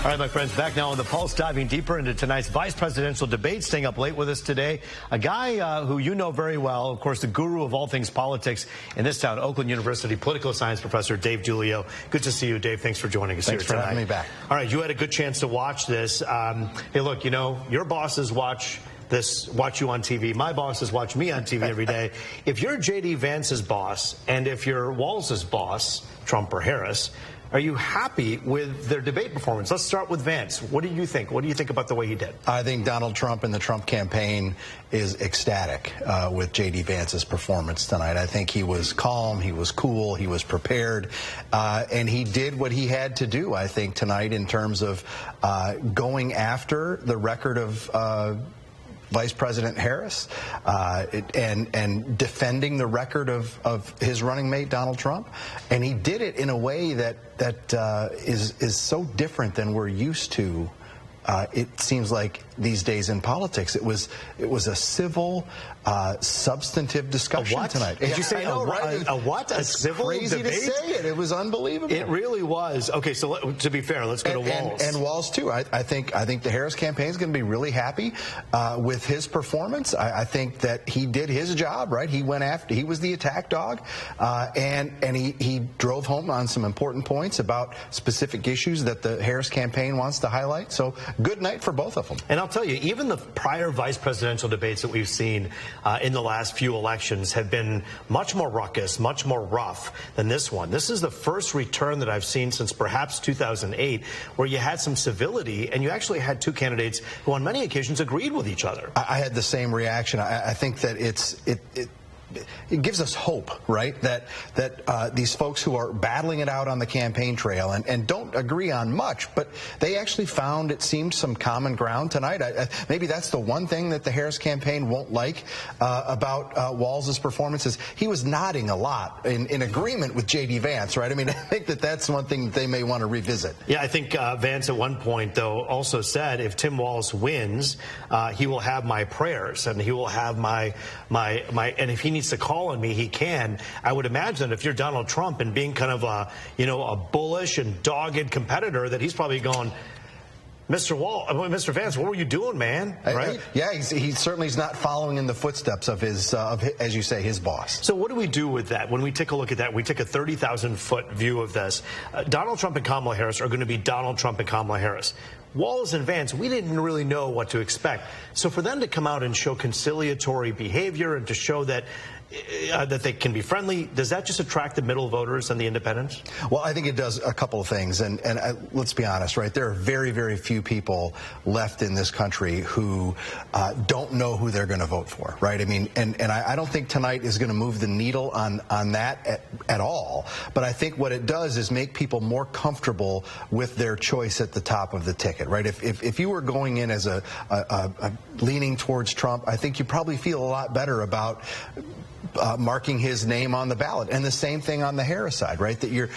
All right, my friends, back now on The Pulse, diving deeper into tonight's vice presidential debate. Staying up late with us today, a guy who you know very well, of course, the guru of all things politics in this town, Oakland University political science professor Dave Giulio. Good to see you, Dave. Thanks for joining us here tonight. Thanks for having me back. All right, you had a good chance to watch this. Hey, look, you know, your bosses watch you on TV. My bosses watch me on TV every day. If you're J.D. Vance's boss and if you're Walz's boss, Trump or Harris, are you happy with their debate performance? Let's start with Vance. What do you think? What do you think about the way he did? I think Donald Trump and the Trump campaign is ecstatic with J.D. Vance's performance tonight. I think he was calm, he was cool, he was prepared, and he did what he had to do, I think, tonight in terms of going after the record of Vice President Harris and defending the record of his running mate Donald Trump, and he did it in a way that is so different than we're used to. It seems like these days in politics, it was a civil, substantive discussion tonight. Did you say a what? A civil crazy debate? To say it. It was unbelievable. It really was. Okay, so to be fair, let's go to Walz. And Walz too. I think the Harris campaign is going to be really happy with his performance. I think that he did his job right. He went after. He was the attack dog, and he drove home on some important points about specific issues that the Harris campaign wants to highlight. So good night for both of them. And I'll tell you, even the prior vice presidential debates that we've seen in the last few elections have been much more ruckus, much more rough than this one. This is the first return that I've seen since perhaps 2008 where you had some civility and you actually had two candidates who on many occasions agreed with each other. I had the same reaction. I think that it gives us hope, right? That these folks who are battling it out on the campaign trail and don't agree on much, but they actually found, it seemed, some common ground tonight. Maybe that's the one thing that the Harris campaign won't like about Walz's performance is he was nodding a lot in agreement with J.D. Vance, right? I mean, I think that's one thing that they may want to revisit. Yeah, I think Vance at one point, though, also said if Tim Walz wins, he will have my prayers and he will have my and if he needs to call on me, he can. I would imagine that if you're Donald Trump and being kind of a bullish and dogged competitor, that he's probably going, Mr. Vance, what were you doing, man? Right? Yeah, he certainly is not following in the footsteps of his, as you say, his boss. So what do we do with that? When we take a look at that, we take a 30,000-foot view of this. Donald Trump and Kamala Harris are going to be Donald Trump and Kamala Harris. Walz and Vance, we didn't really know what to expect. So for them to come out and show conciliatory behavior and to show that they can be friendly, does that just attract the middle voters and the independents? Well, I think it does a couple of things. And let's be honest, right? There are very, very few people left in this country who don't know who they're going to vote for, right? I mean, and I don't think tonight is going to move the needle on that at all. But I think what it does is make people more comfortable with their choice at the top of the ticket, right? If you were going in as a leaning towards Trump, I think you probably feel a lot better about marking his name on the ballot, and the same thing on the Harris side, right? That you've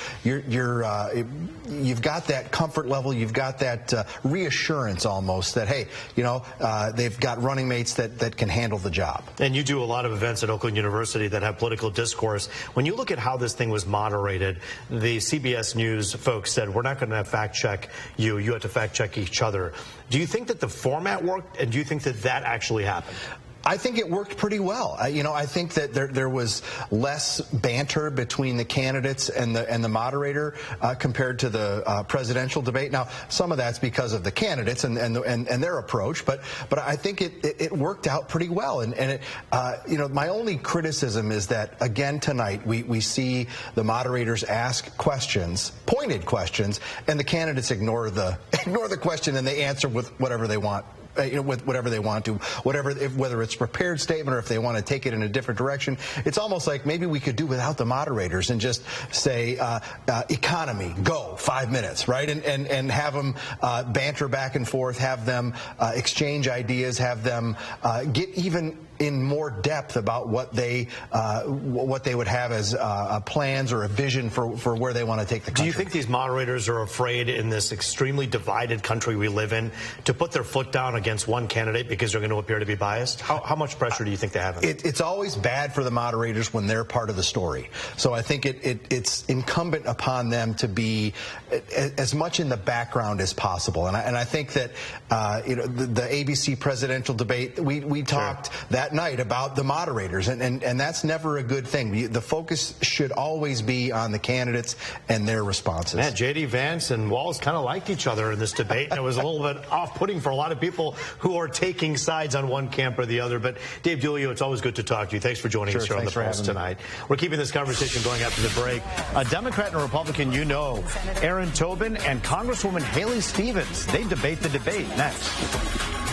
got that comfort level, you've got that reassurance almost that hey, they've got running mates that can handle the job. And you do a lot of events at Oakland University that have political discourse. When you look at how this thing was moderated, the CBS News folks said we're not going to fact check you. You have to fact check each other. Do you think that the format worked, and do you think that actually happened? I think it worked pretty well. I think that there was less banter between the candidates and the moderator compared to the presidential debate. Now, some of that's because of the candidates and their approach, but I think it worked out pretty well. And my only criticism is that again tonight we see the moderators ask questions, pointed questions, and the candidates ignore the question and they answer with whatever they want. With whatever they want to, whether it's a prepared statement or if they want to take it in a different direction. It's almost like maybe we could do without the moderators and just say, economy, go, 5 minutes, right? And have them banter back and forth, have them exchange ideas, have them get even in more depth about what they would have as plans or a vision for where they want to take the country. Do you think these moderators are afraid in this extremely divided country we live in to put their foot down against one candidate because they're going to appear to be biased? How much pressure do you think they have? It's always bad for the moderators when they're part of the story. So I think it's incumbent upon them to be as much in the background as possible. And I think that the ABC presidential debate, we talked that night about the moderators, and that's never a good thing. The focus should always be on the candidates and their responses. Man, J.D. Vance and Walz kind of liked each other in this debate, and it was a little bit off-putting for a lot of people who are taking sides on one camp or the other. But Dave Giulio, it's always good to talk to you. Thanks for joining us here on The Pulse tonight. We're keeping this conversation going after the break. A Democrat and a Republican, Aaron Tobin and Congresswoman Haley Stevens, they debate the debate next.